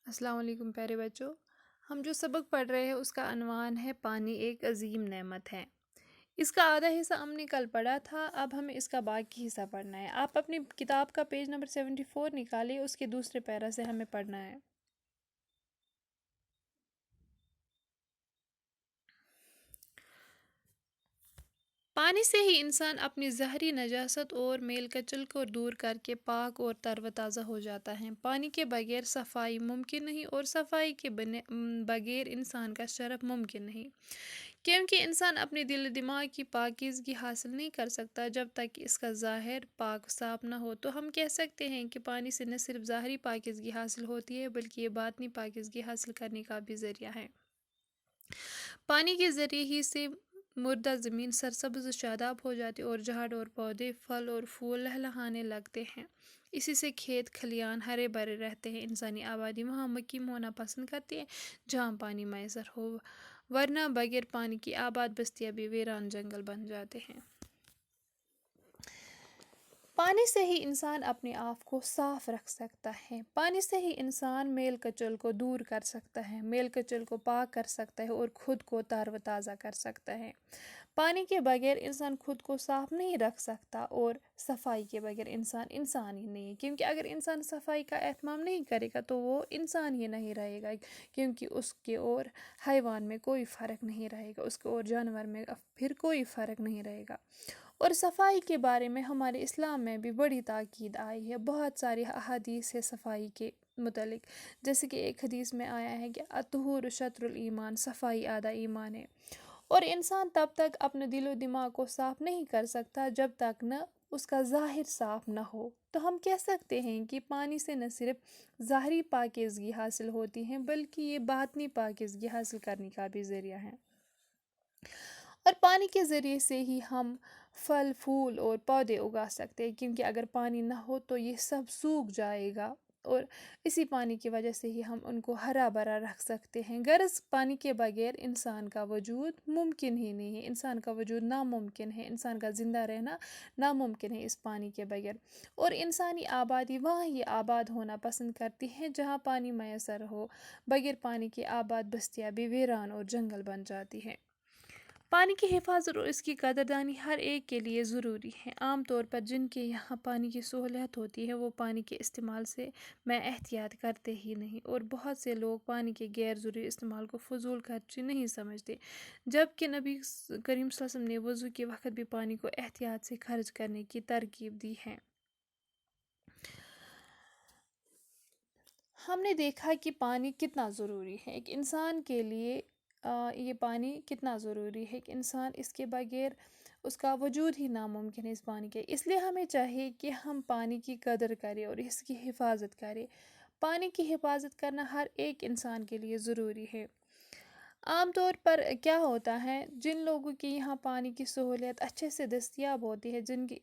السلام علیکم پیارے بچوں۔ ہم جو سبق پڑھ رہے ہیں اس کا عنوان ہے پانی ایک عظیم نعمت ہے۔ اس کا آدھا حصہ ہم نے کل پڑھا تھا، اب ہمیں اس کا باقی حصہ پڑھنا ہے۔ آپ اپنی کتاب کا پیج نمبر 74 نکالیں، اس کے دوسرے پیرا سے ہمیں پڑھنا ہے۔ پانی سے ہی انسان اپنی ظاہری نجاست اور میل کچل کو دور کر کے پاک اور تر و تازہ ہو جاتا ہے۔ پانی کے بغیر صفائی ممکن نہیں اور صفائی کے بغیر انسان کا شرف ممکن نہیں، کیونکہ انسان اپنے دل و دماغ کی پاکیزگی حاصل نہیں کر سکتا جب تک کہ اس کا ظاہر پاک صاف نہ ہو۔ تو ہم کہہ سکتے ہیں کہ پانی سے نہ صرف ظاہری پاکیزگی حاصل ہوتی ہے بلکہ یہ باطنی پاکیزگی حاصل کرنے کا بھی ذریعہ ہے۔ پانی کے ذریعے ہی سے مردہ زمین سرسبز و شاداب ہو جاتی اور جھاڑ اور پودے پھل اور پھول لہلہانے لگتے ہیں۔ اسی سے کھیت کھلیان ہرے بھرے رہتے ہیں۔ انسانی آبادی وہاں مقیم ہونا پسند کرتی ہے جہاں پانی میسر ہو، ورنہ بغیر پانی کی آباد بستیاں بھی ویران جنگل بن جاتے ہیں۔ پانی سے ہی انسان اپنے آپ کو صاف رکھ سکتا ہے۔ پانی سے ہی انسان میل کچل کو دور کر سکتا ہے، میل کچل کو پاک کر سکتا ہے اور خود کو تر و تازہ کر سکتا ہے۔ پانی کے بغیر انسان خود کو صاف نہیں رکھ سکتا اور صفائی کے بغیر انسان انسان ہی نہیں ہے، کیونکہ اگر انسان صفائی کا اہتمام نہیں کرے گا تو وہ انسان ہی نہیں رہے گا، کیونکہ اس کے اور حیوان میں کوئی فرق نہیں رہے گا، اس کے اور جانور میں پھر کوئی فرق نہیں رہے گا۔ اور صفائی کے بارے میں ہمارے اسلام میں بھی بڑی تاکید آئی ہے، بہت ساری احادیث ہے صفائی کے متعلق، جیسے کہ ایک حدیث میں آیا ہے کہ الطہور شطر الایمان، صفائی آدھا ایمان ہے۔ اور انسان تب تک اپنے دل و دماغ کو صاف نہیں کر سکتا جب تک نہ اس کا ظاہر صاف نہ ہو۔ تو ہم کہہ سکتے ہیں کہ پانی سے نہ صرف ظاہری پاکیزگی حاصل ہوتی ہے بلکہ یہ باطنی پاکیزگی حاصل کرنے کا بھی ذریعہ ہے۔ اور پانی کے ذریعے سے ہی ہم پھل پھول اور پودے اگا سکتے ہیں، کیونکہ اگر پانی نہ ہو تو یہ سب سوکھ جائے گا، اور اسی پانی کی وجہ سے ہی ہم ان کو ہرا بھرا رکھ سکتے ہیں۔ غرض پانی کے بغیر انسان کا وجود ممکن ہی نہیں ہے، انسان کا وجود ناممکن ہے، انسان کا زندہ رہنا ناممکن ہے اس پانی کے بغیر۔ اور انسانی آبادی وہاں ہی آباد ہونا پسند کرتی ہے جہاں پانی میسر ہو، بغیر پانی کی آباد بستیاں بھی ویران اور جنگل بن جاتی ہیں۔ پانی کی حفاظت اور اس کی قدردانی ہر ایک کے لیے ضروری ہے۔ عام طور پر جن کے یہاں پانی کی سہولت ہوتی ہے وہ پانی کے استعمال سے میں احتیاط کرتے ہی نہیں، اور بہت سے لوگ پانی کے غیر ضروری استعمال کو فضول خرچی نہیں سمجھتے، جبکہ نبی کریم صلی اللہ علیہ وسلم نے وضو کے وقت بھی پانی کو احتیاط سے خرچ کرنے کی ترغیب دی ہے۔ ہم نے دیکھا کہ پانی کتنا ضروری ہے ایک انسان کے لیے۔ یہ پانی کتنا ضروری ہے کہ انسان اس کے بغیر اس کا وجود ہی ناممکن ہے اس پانی کے، اس لیے ہمیں چاہیے کہ ہم پانی کی قدر کریں اور اس کی حفاظت کریں۔ پانی کی حفاظت کرنا ہر ایک انسان کے لیے ضروری ہے۔ عام طور پر کیا ہوتا ہے، جن لوگوں کے یہاں پانی کی سہولیت اچھے سے دستیاب ہوتی ہے،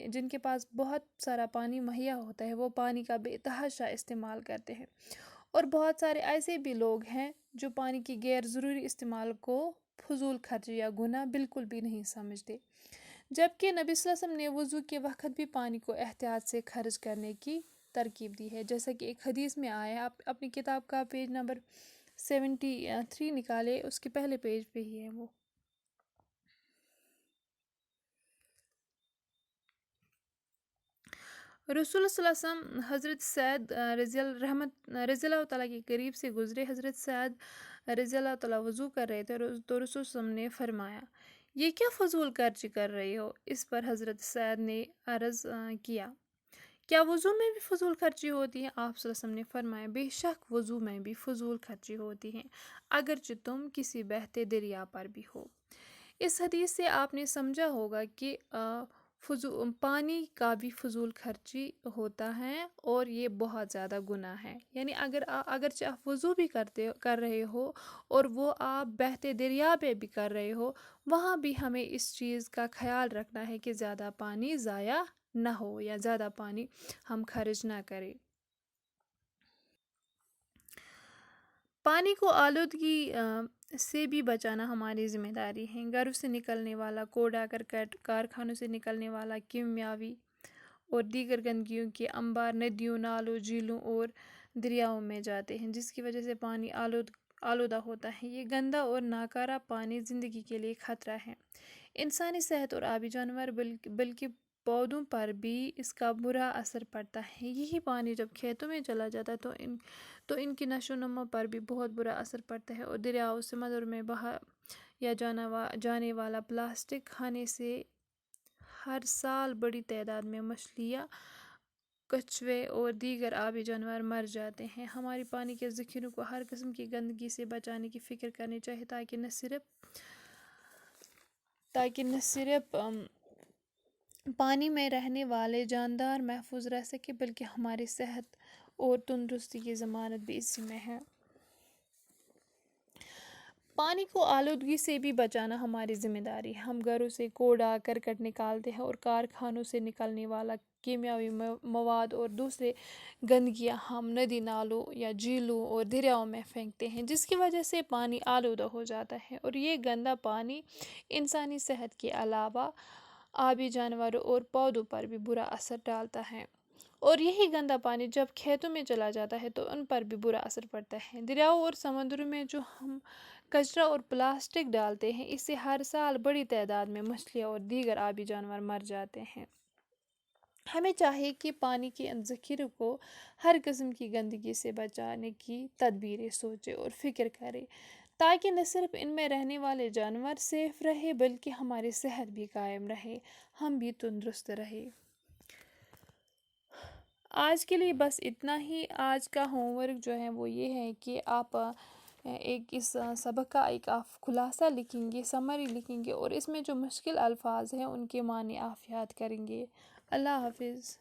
جن کے پاس بہت سارا پانی مہیا ہوتا ہے، وہ پانی کا بے تحاشا استعمال کرتے ہیں، اور بہت سارے ایسے بھی لوگ ہیں جو پانی کی غیر ضروری استعمال کو فضول خرچی یا گناہ بالکل بھی نہیں سمجھتے، جبکہ نبی صلی اللہ علیہ وسلم نے وضو کے وقت بھی پانی کو احتیاط سے خرچ کرنے کی ترکیب دی ہے، جیسا کہ ایک حدیث میں آیا ہے۔ آپ اپنی کتاب کا پیج نمبر 73 نکالے، اس کے پہلے پیج پہ ہی ہے وہ۔ رسول صلی اللہ علیہ وسلم حضرت سعد رضی اللہ تعالیٰ کے قریب سے گزرے۔ حضرت سعد رضی اللہ تعالیٰ وضو کر رہے تھے تو رسول صلی اللہ علیہ وسلم نے فرمایا، یہ کیا فضول خرچی کر رہی ہو؟ اس پر حضرت سعد نے عرض کیا، کیا وضو میں بھی فضول خرچی ہوتی ہے؟ آپ صلی اللہ علیہ وسلم نے فرمایا، بے شک وضو میں بھی فضول خرچی ہوتی ہے، اگرچہ تم کسی بہتے دریا پر بھی ہو۔ اس حدیث سے آپ نے سمجھا ہوگا کہ پانی کا بھی فضول خرچی ہوتا ہے اور یہ بہت زیادہ گناہ ہے، یعنی اگرچہ آپ وضو بھی کر رہے ہو اور وہ آپ بہتے دریا پہ بھی کر رہے ہو، وہاں بھی ہمیں اس چیز کا خیال رکھنا ہے کہ زیادہ پانی ضائع نہ ہو یا زیادہ پانی ہم خرچ نہ کریں۔ پانی کو آلودگی سے بھی بچانا ہماری ذمہ داری ہے۔ گھروں سے نکلنے والا کوڑا کرکٹ، کارخانوں سے نکلنے والا کیمیاوی اور دیگر گندگیوں کے انبار ندیوں، نالوں، جھیلوں اور دریاؤں میں جاتے ہیں، جس کی وجہ سے پانی آلودہ ہوتا ہے۔ یہ گندا اور ناکارہ پانی زندگی کے لیے خطرہ ہے، انسانی صحت اور آبی جانور بلکہ پودوں پر بھی اس کا برا اثر پڑتا ہے۔ یہی پانی جب کھیتوں میں چلا جاتا ہے تو ان کی نشو و نما پر بھی بہت برا اثر پڑتا ہے، اور دریاؤں سمندر میں بہا یا جانے والا پلاسٹک کھانے سے ہر سال بڑی تعداد میں مچھلیاں، کچھوے اور دیگر آبی جانور مر جاتے ہیں۔ ہماری پانی کے ذخیروں کو ہر قسم کی گندگی سے بچانے کی فکر کرنی چاہیے، تاکہ نہ صرف پانی میں رہنے والے جاندار محفوظ رہ سکے، بلکہ ہماری صحت اور تندرستی کی ضمانت بھی اسی میں ہے۔ پانی کو آلودگی سے بھی بچانا ہماری ذمہ داری ہے۔ ہم گھروں سے کوڑا کرکٹ نکالتے ہیں اور کارخانوں سے نکلنے والا کیمیاوی مواد اور دوسرے گندگیاں ہم ندی نالوں یا جھیلوں اور دریاؤں میں پھینکتے ہیں، جس کی وجہ سے پانی آلودہ ہو جاتا ہے، اور یہ گندا پانی انسانی صحت کے علاوہ آبی جانوروں اور پودوں پر بھی برا اثر ڈالتا ہے، اور یہی گندا پانی جب کھیتوں میں چلا جاتا ہے تو ان پر بھی برا اثر پڑتا ہے۔ دریاؤں اور سمندروں میں جو ہم کچرا اور پلاسٹک ڈالتے ہیں، اس سے ہر سال بڑی تعداد میں مچھلیاں اور دیگر آبی جانور مر جاتے ہیں۔ ہمیں چاہیے کہ پانی کے ان ذخیروں کو ہر قسم کی گندگی سے بچانے کی تدبیریں سوچے اور فکر کرے، تاکہ نہ صرف ان میں رہنے والے جانور سیف رہے بلکہ ہماری صحت بھی قائم رہے، ہم بھی تندرست رہے۔ آج کے لیے بس اتنا ہی۔ آج کا ہوم ورک جو ہے وہ یہ ہے کہ آپ اس سبق کا ایک آپ خلاصہ لکھیں گے، سمری لکھیں گے، اور اس میں جو مشکل الفاظ ہیں ان کے معنی آپ یاد کریں گے۔ اللہ حافظ۔